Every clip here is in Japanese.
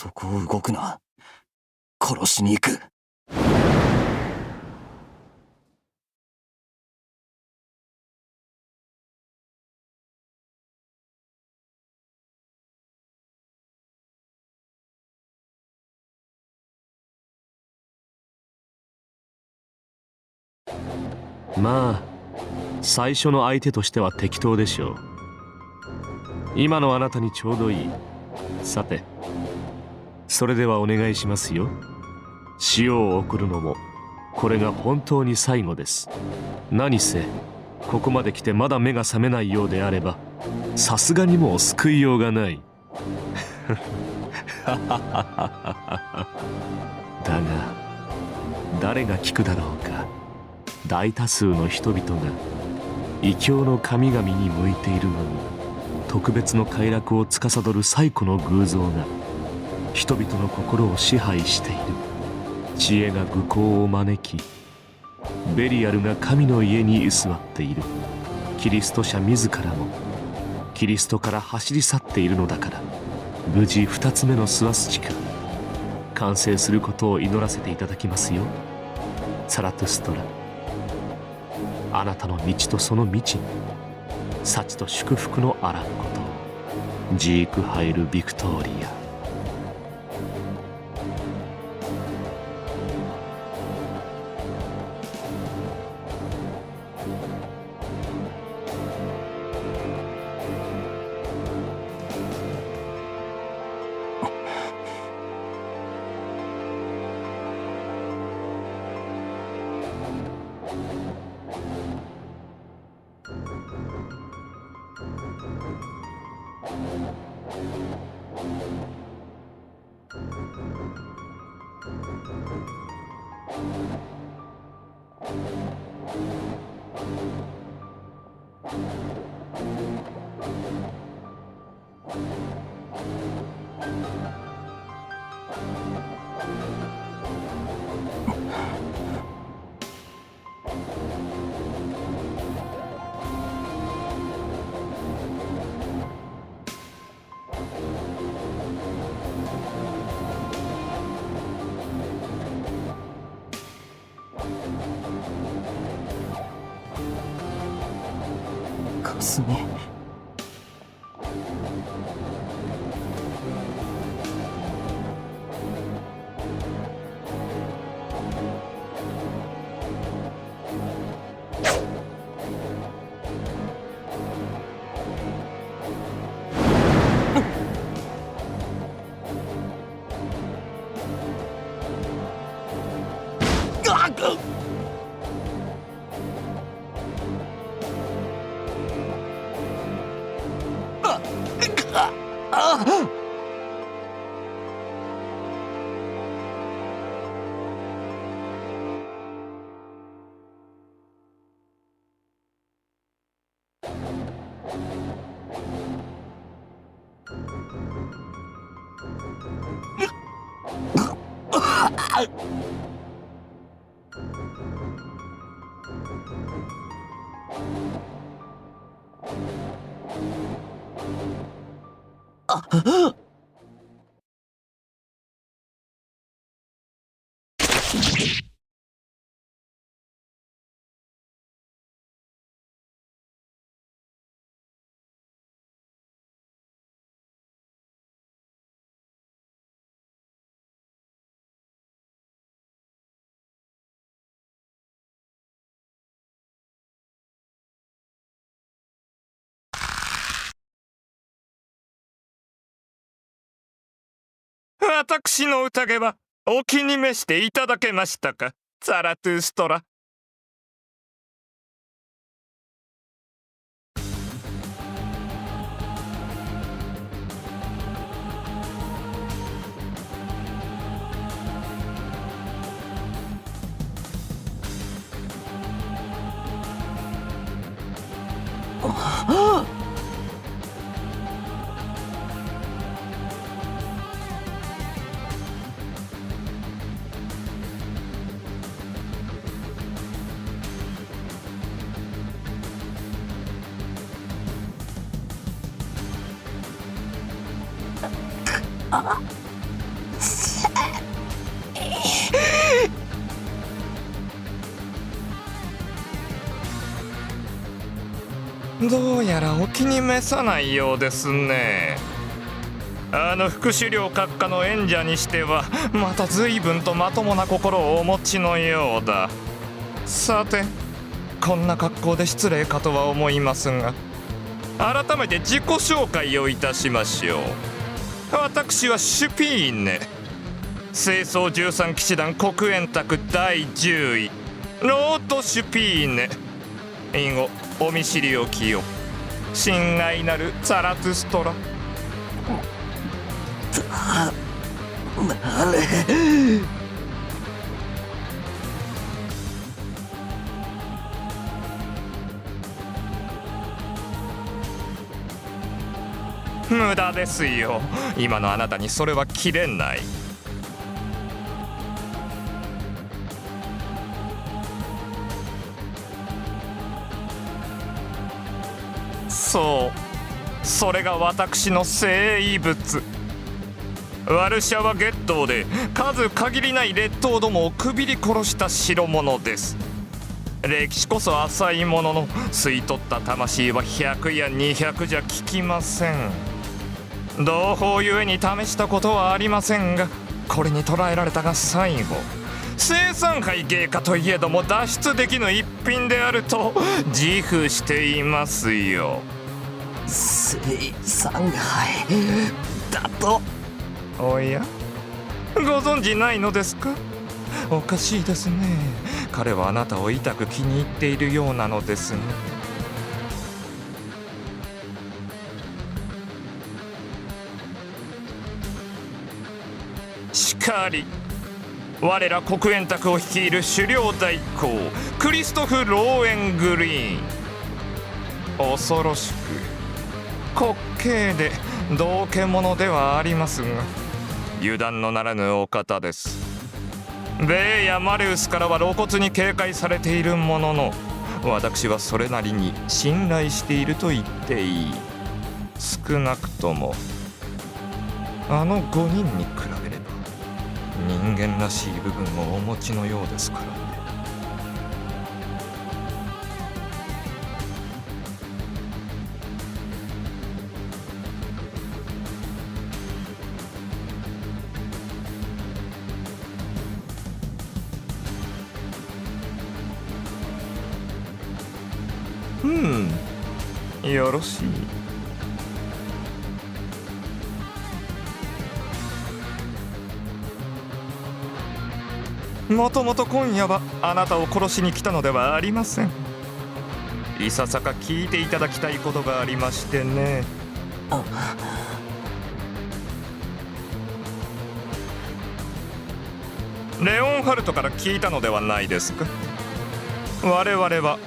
そこを動くな。殺しに行く。まあ最初の相手としては適当でしょう。今のあなたにちょうどいい。さてそれではお願いしますよ。塩を送るのもこれが本当に最後です。何せここまで来てまだ目が覚めないようであればさすがにもう救いようがない。だが誰が聞くだろうか。大多数の人々が異教の神々に向いているのに特別の快楽を司る最古の偶像が人々の心を支配している。知恵が愚行を招きベリアルが神の家に居座っている。キリスト者自らもキリストから走り去っているのだから、無事2つ目のスワスチカ完成することを祈らせていただきますよ。サラトゥストラ、あなたの道とその道に幸と祝福のあらんことを。ジークハイル・ビクトーリア。かすみ。私の宴はお気に召していただけましたか、ザラトゥストラ。どうやらお気に召さないようですね。あの副首領閣下の演者にしてはまた随分とまともな心をお持ちのようだ。さて、こんな格好で失礼かとは思いますが、改めて自己紹介をいたしましょう。私はシュピーネ、清掃13騎士団黒煙卓第10位ロードシュピーネ。以後お見知りおきよ。親愛なるザラトゥストラ。あれ、無駄ですよ。今のあなたにそれは切れない。そうそれが私の聖遺物、ワルシャワ月頭で数限りない列島どもをくびり殺した代物です。歴史こそ浅いものの、吸い取った魂は100や200じゃ効きません。同胞ゆえに試したことはありませんが、これに捕らえられたが最後。生産杯芸家といえども脱出できぬ一品であると自負していますよ。生産杯だと。おや、ご存じないのですか？おかしいですね。彼はあなたを痛く気に入っているようなのですね。しかり、我ら黒煙卓を率いる狩猟代行クリストフ・ローエン・グリーン、恐ろしく滑稽で道化者ではありますが、油断のならぬお方です。ベイやマレウスからは露骨に警戒されているものの、私はそれなりに信頼していると言っていい。少なくともあの5人に比べれば人間らしい部分をお持ちのようですからね。よろしい。もともと今夜はあなたを殺しに来たのではありません。いささか聞いていただきたいことがありましてね。レオンハルトから聞いたのではないですか？我々は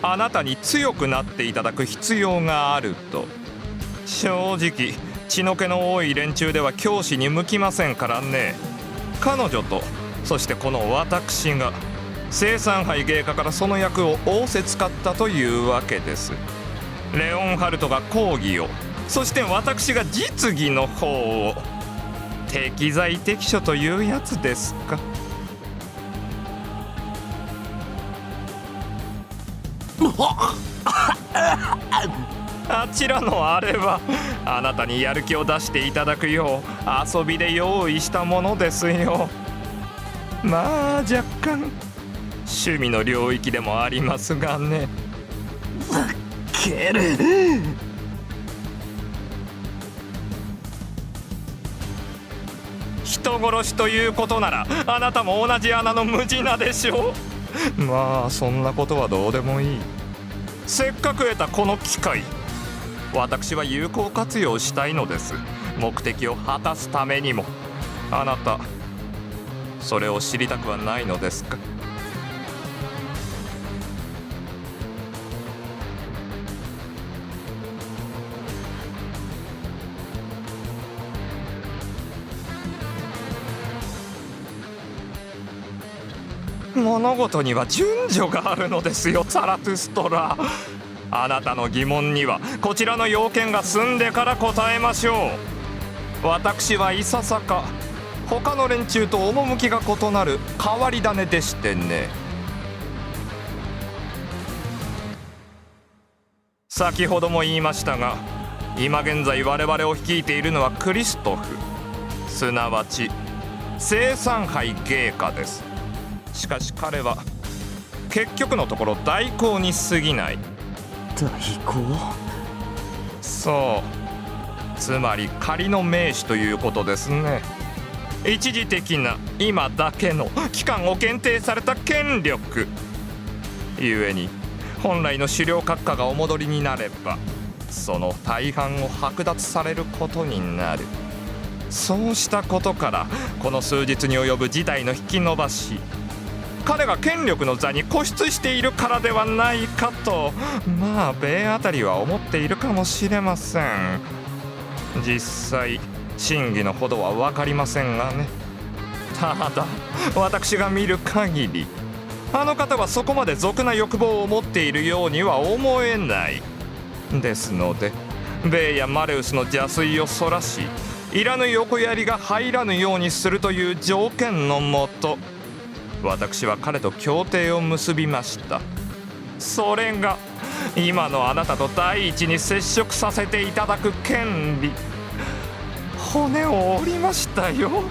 あなたに強くなっていただく必要があると。正直血の気の多い連中では教師に向きませんからね。彼女とそしてこの私が生産杯芸家からその役を仰せつかったというわけです。レオンハルトが講義を、そして私が実技の方を。適材適所というやつですか。あちらのあれはあなたにやる気を出していただくよう遊びで用意したものですよ。まあ若干趣味の領域でもありますがね。ケル、人殺しということならあなたも同じ穴の無地なでしょう。まあそんなことはどうでもいい。せっかく得たこの機会、私は有効活用したいのです。目的を果たすためにも。あなたそれを知りたくはないのですか？物事には順序があるのですよ、ザラトゥストラ。あなたの疑問にはこちらの要件が済んでから答えましょう。私はいささか他の連中と趣が異なる変わり種でしてね。先ほども言いましたが、今現在我々を率いているのはクリストフ、すなわち聖三杯芸家です。しかし彼は結局のところ代行に過ぎない。代行？そう、つまり仮の名手ということですね。一時的な今だけの期間を限定された権力ゆえに、本来の狩猟閣下がお戻りになればその大半を剥奪されることになる。そうしたことからこの数日に及ぶ事態の引き延ばし、彼が権力の座に固執しているからではないかと、まあ米あたりは思っているかもしれません。実際真偽のほどは分かりませんがね。ただ私が見る限り、あの方はそこまで俗な欲望を持っているようには思えない。ですのでベイやマレウスの邪推をそらし、いらぬ横やりが入らぬようにするという条件のもと、私は彼と協定を結びました。それが今のあなたと第一に接触させていただく権利。骨を折りましたよ。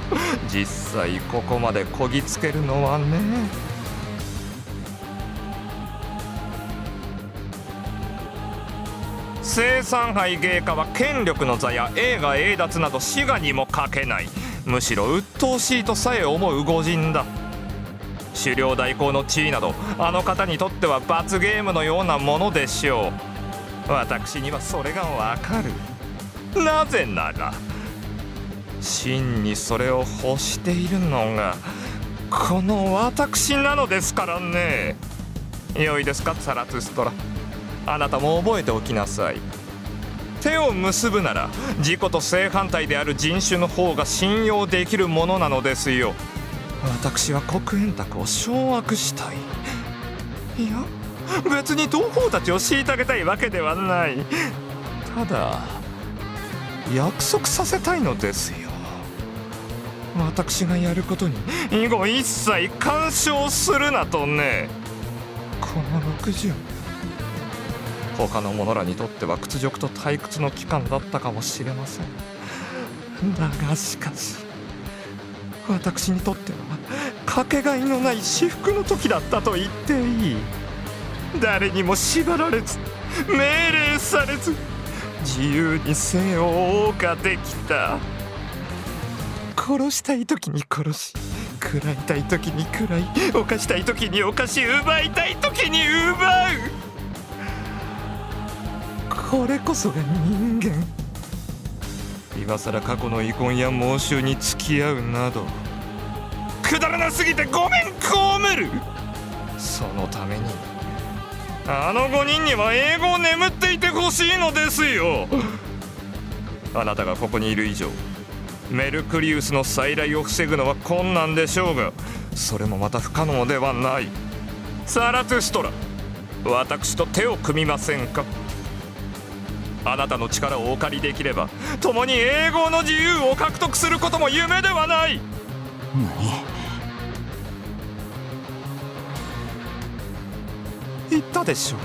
実際ここまでこぎつけるのはね。聖三杯芸家は権力の座や栄華栄奪など私我にもかけない、むしろ鬱陶しいとさえ思う御人だ。狩猟代行の地位などあの方にとっては罰ゲームのようなものでしょう。私にはそれがわかる。なぜなら真にそれを欲しているのがこの私なのですからね。良いですかサラトゥストラ、あなたも覚えておきなさい。手を結ぶなら自己と正反対である人種の方が信用できるものなのですよ。私は黒煙卓を掌握したい。いや別に同胞たちを虐げたいわけではない。ただ約束させたいのですよ。私がやることに以後一切干渉するなとね。この60年、他の者らにとっては屈辱と退屈の期間だったかもしれません。だがしかし私にとってはかけがえのない至福の時だったと言っていい。誰にも縛られず命令されず自由に生を謳歌できた。殺したい時に殺し、食らいたい時に食らい、犯したい時に犯し、奪いたい時に奪う。これこそが人間。今さら過去の遺恨や妄執に付き合うなどくだらなすぎてごめん被る。そのためにあの5人には英語を眠っていてほしいのですよ。あなたがここにいる以上メルクリウスの再来を防ぐのは困難でしょうが、それもまた不可能ではない。サラトゥストラ、私と手を組みませんか。あなたの力をお借りできれば共に永劫の自由を獲得することも夢ではない。言ったでしょう。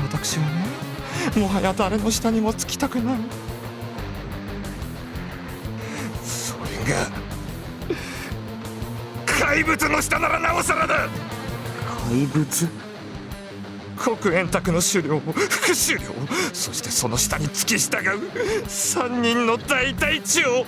私はね、もはや誰の下にもつきたくない。それが怪物の下ならなおさらだ。怪物？黒煙卓の狩猟、副狩猟、そしてその下に付き従う3人の大隊長。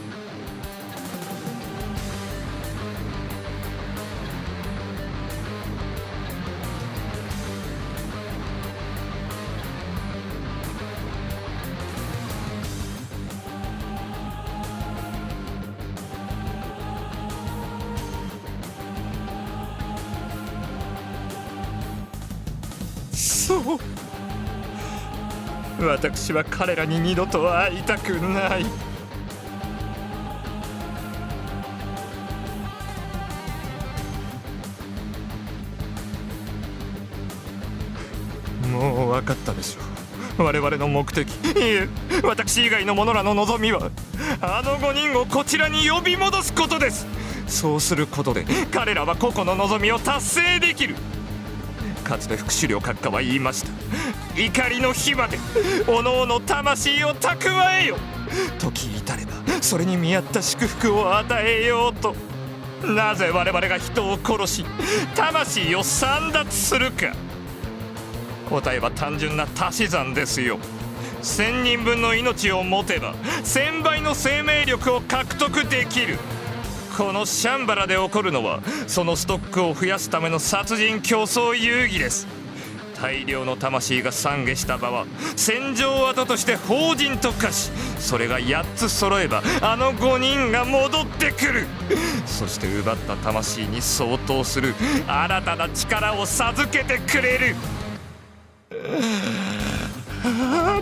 そう、私は彼らに二度と会いたくない。もう分かったでしょう。我々の目的、いえ私以外の者らの望みはあの5人をこちらに呼び戻すことです。そうすることで彼らは個々の望みを達成できる。かつて副首領閣下は言いました。怒りの火までおのおの魂を蓄えよ、時至ればそれに見合った祝福を与えようと。なぜ我々が人を殺し魂を簒奪するか。答えは単純な足し算ですよ。1000人分の命を持てば1000倍の生命力を獲得できる。このシャンバラで起こるのはそのストックを増やすための殺人競争遊戯です。大量の魂が懺悔した場は戦場跡として法人と化し、それが8つ揃えばあの5人が戻ってくる。そして奪った魂に相当する新たな力を授けてくれる。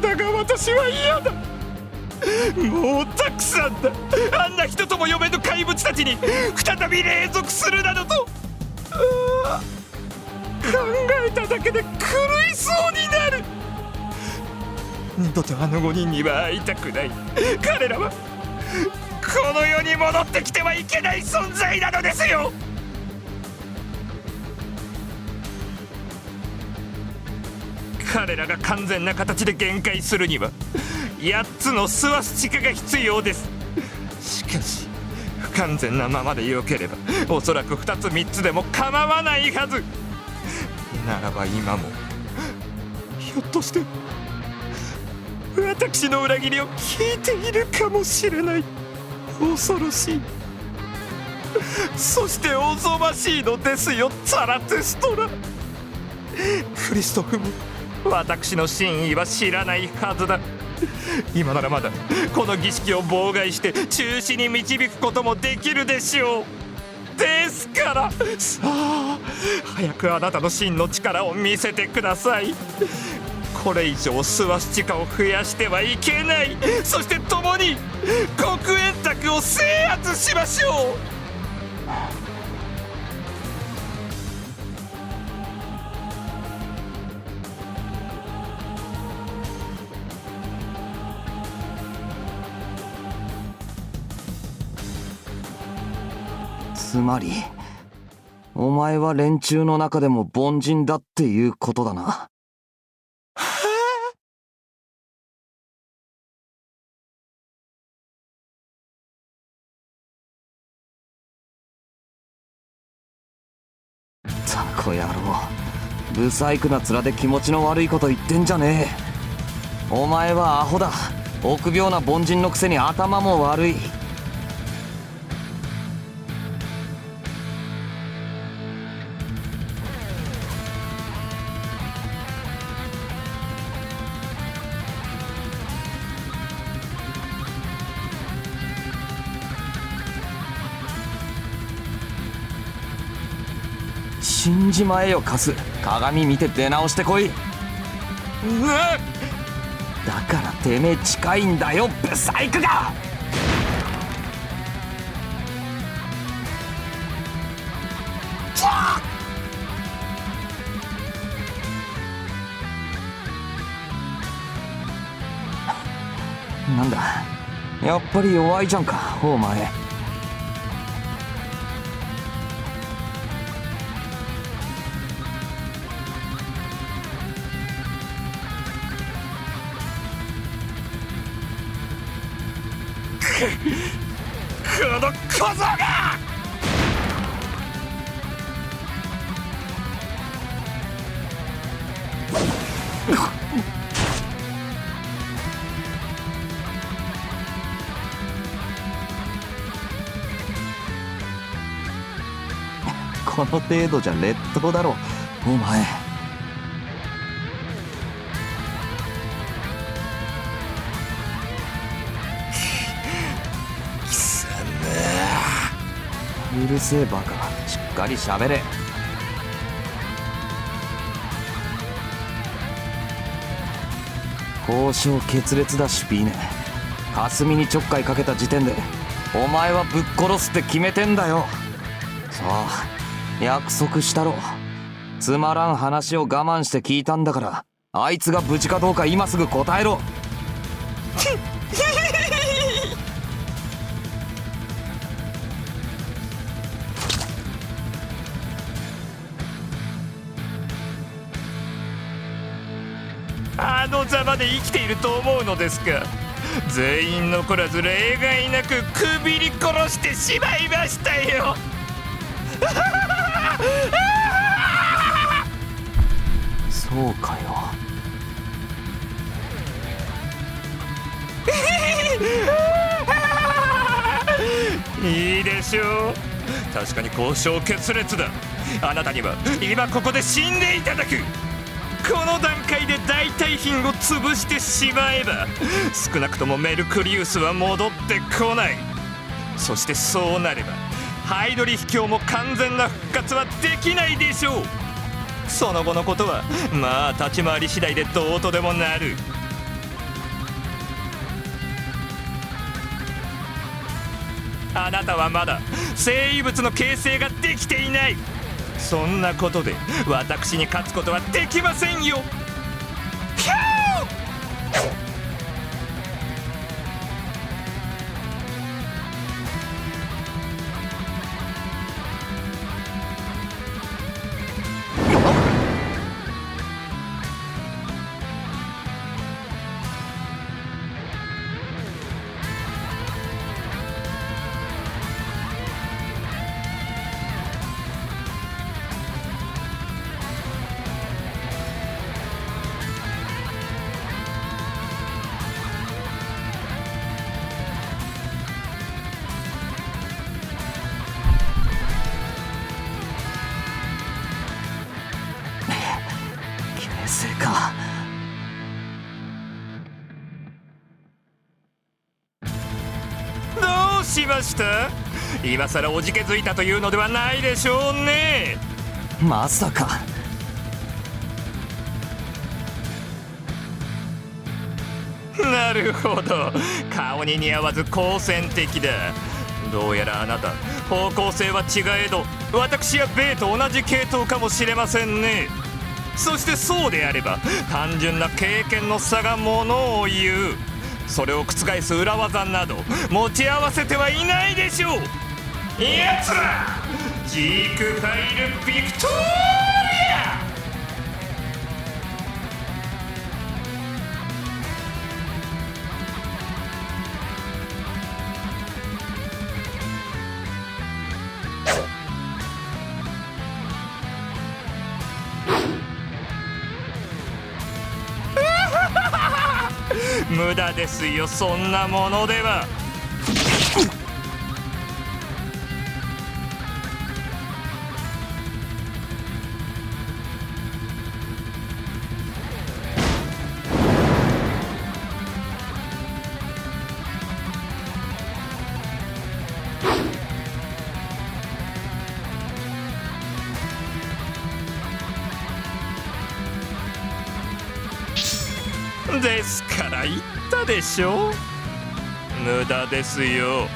だが私は嫌だ。もうたくさんだ。あんな人とも呼べぬ怪物たちに再び隷属するなどと、考えただけで狂いそうになる。二度とあの5人には会いたくない。彼らはこの世に戻ってきてはいけない存在なのですよ。彼らが完全な形で限界するには8つのスワスチカが必要です。しかし不完全なままでよければおそらく2つ3つでも構わないはず。ならば今もひょっとして私の裏切りを聞いているかもしれない。恐ろしい、そしておぞましいのですよ、ザラトゥストラ。クリストフも私の真意は知らないはずだ。今ならまだこの儀式を妨害して中止に導くこともできるでしょう。ですからさあ早くあなたの真の力を見せてください。これ以上スワスチカを増やしてはいけない。そして共に黒煙卓を制圧しましょう。つまりお前は連中の中でも凡人だっていうことだな。タコ野郎、ブサイクな面で気持ちの悪いこと言ってんじゃねえ。お前はアホだ。臆病な凡人のくせに頭も悪い。死んじまえよカス。鏡見て出直してこい。だからてめえ近いんだよブサイクが。なんだやっぱり弱いじゃんかお前。この小僧がこの程度じゃ劣等だろお前。うるせえバカ、しっかり喋れ。交渉決裂だシュピーネ。霞にちょっかいかけた時点でお前はぶっ殺すって決めてんだよ。さあ約束したろ。つまらん話を我慢して聞いたんだから、あいつが無事かどうか今すぐ答えろ。あのざまで生きていると思うのですか。全員残らず例外なくくびり殺してしまいましたよ。そうかよ。いいでしょう。確かに交渉決裂だ。あなたには今ここで死んでいただく。この段階で代替品を潰してしまえば少なくともメルクリウスは戻ってこない。そしてそうなればハイドリヒ教も完全な復活はできないでしょう。その後のことはまあ立ち回り次第でどうとでもなる。あなたはまだ生異物の形成ができていない。そんなことで私に勝つことはできませんよ。ヒュー！形成か。どうしました？今さらおじけづいたというのではないでしょうね。まさか。なるほど、顔に似合わず好戦的だ。どうやらあなた方向性は違えど私やベイと同じ系統かもしれませんね。そしてそうであれば単純な経験の差がものを言う。それを覆す裏技など持ち合わせてはいないでしょう。やつらジークファイルビクトリア！無駄ですよ、そんなものでは。ですから言ったでしょ。無駄ですよ。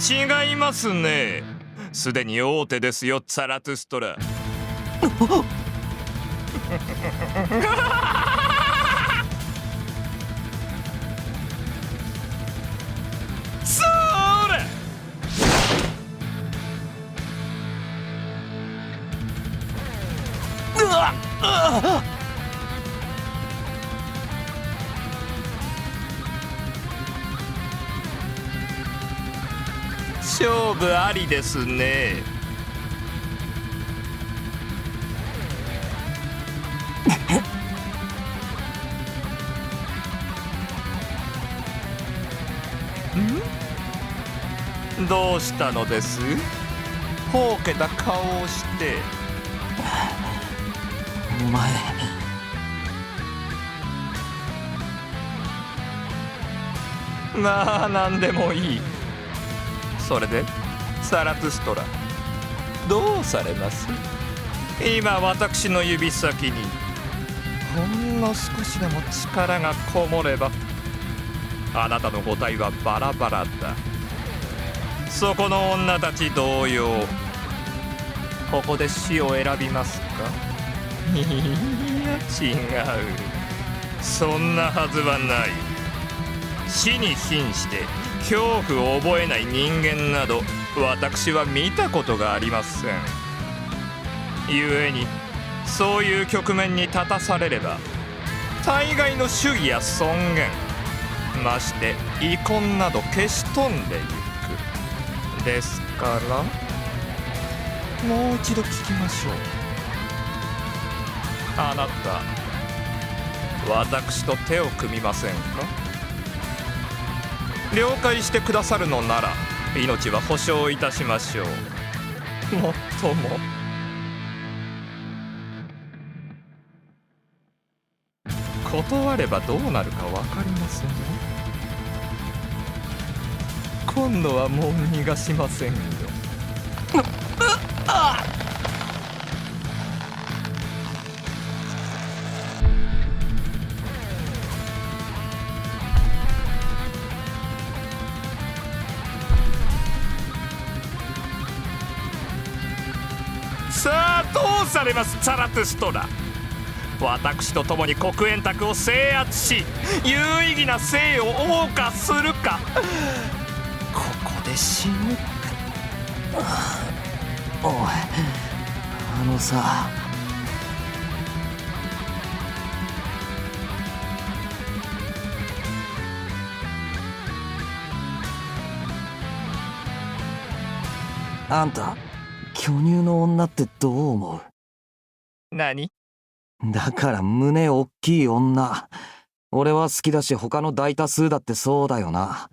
違いますね。すでに大手ですよ、ザラトゥストラ。そーら！うわっ！勝負ありですね。ん？どうしたのです？ほうけた顔をして。お前。まあ何でもいい。それでザラトゥストラ、どうされます？今私の指先にほんの少しでも力がこもればあなたの母体はバラバラだ。そこの女たち同様、ここで死を選びますか？いや違う、そんなはずはない。死に瀕して恐怖を覚えない人間など私は見たことがありません。故にそういう局面に立たされれば大概の主義や尊厳、まして遺恨など消し飛んでいく。ですからもう一度聞きましょう。あなた、私と手を組みませんか？了解してくださるのなら命は保証いたしましょう。もっとも断ればどうなるか分かりませんよ。今度はもう逃がしませんよ。さあどうされます、ザラトゥストラ。私と共に黒煙卓を制圧し有意義な生を謳歌するか、ここで死ぬか。おい、あのさ、あんた巨乳の女ってどう思何？う？だから胸おっきい女、俺は好きだし他の大多数だってそうだよな。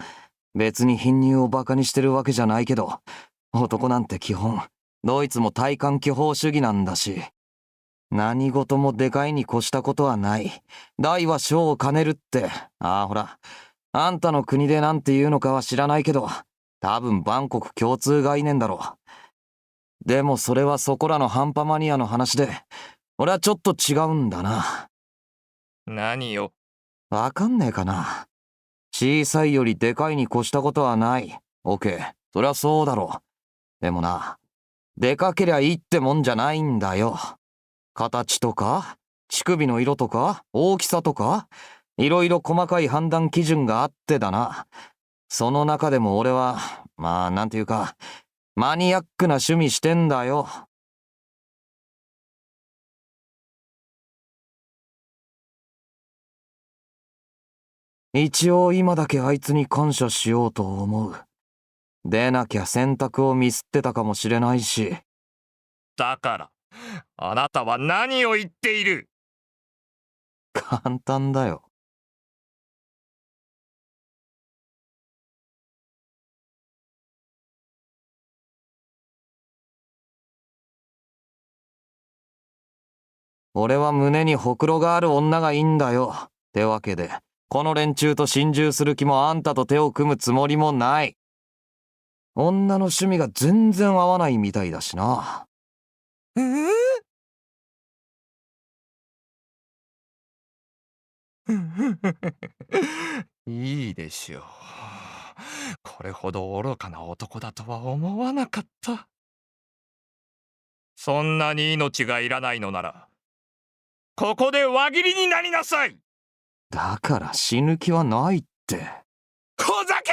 別に貧乳をバカにしてるわけじゃないけど、男なんて基本どいつも体幹巨峰主義なんだし、何事もでかいに越したことはない。大は小を兼ねるって、ほら、あんたの国でなんて言うのかは知らないけど、多分万国共通概念だろう。でもそれはそこらの半端マニアの話で、俺はちょっと違うんだな。何よ。わかんねえかな。小さいよりでかいに越したことはない。オッケー、そりゃそうだろう。でもな、でかけりゃいいってもんじゃないんだよ。形とか、乳首の色とか、大きさとか、いろいろ細かい判断基準があってだな。その中でも俺は、なんていうか、マニアックな趣味してんだよ。一応今だけあいつに感謝しようと思う。でなきゃ選択をミスってたかもしれないし。だからあなたは何を言っている？簡単だよ。俺は胸にほくろがある女がいいんだよ。ってわけで、この連中と心中する気もあんたと手を組むつもりもない。女の趣味が全然合わないみたいだしな。いいでしょう。これほど愚かな男だとは思わなかった。そんなに命がいらないのならここで輪切りになりなさい。だから死ぬ気はないって。ほざけ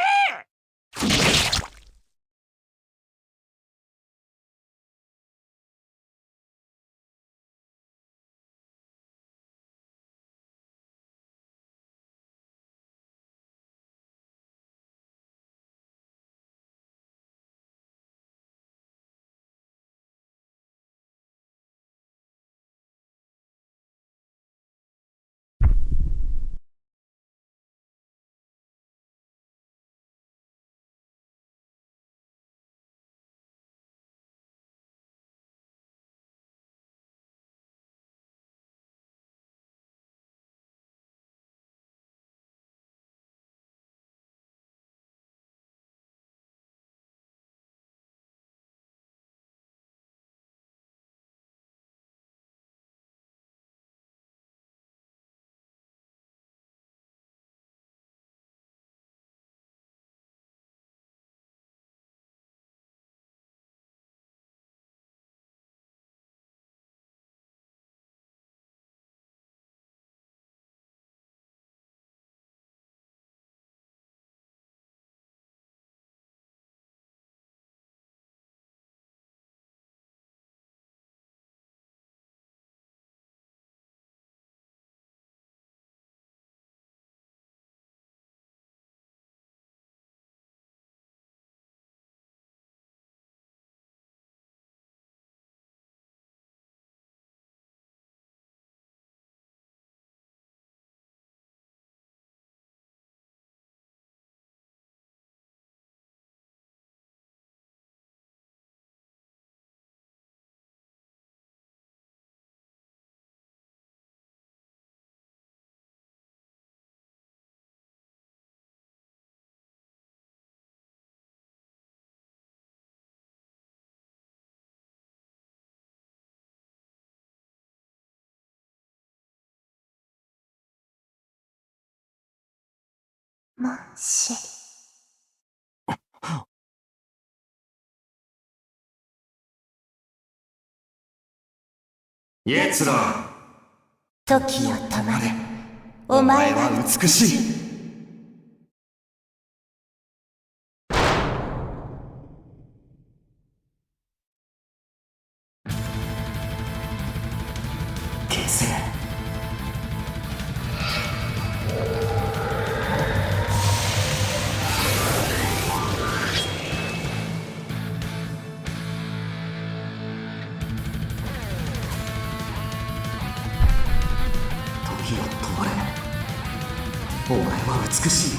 もし奴ら、時よ止まれ。お前は美しい。消せ。時を止まれ。お前は美しい。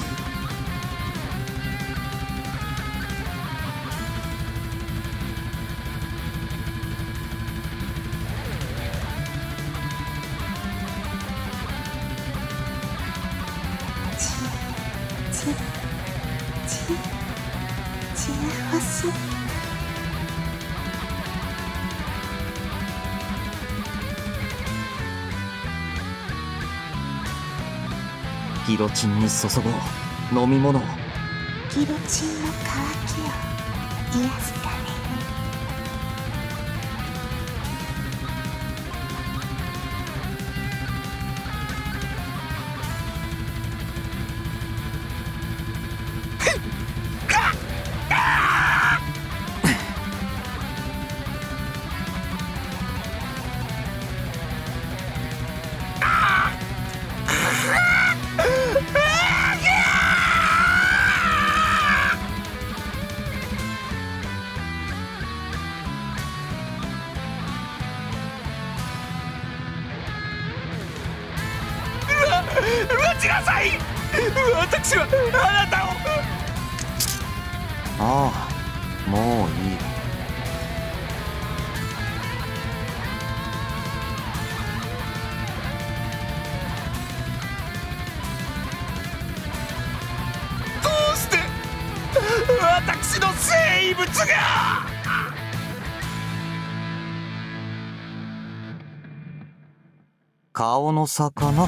血が欲しい。ギロチンに注ごう飲み物を。ギロチンの渇きを癒すために。待ちなさい。私はあなたを。ああ、もういい。どうして私の生物が。顔の差かな。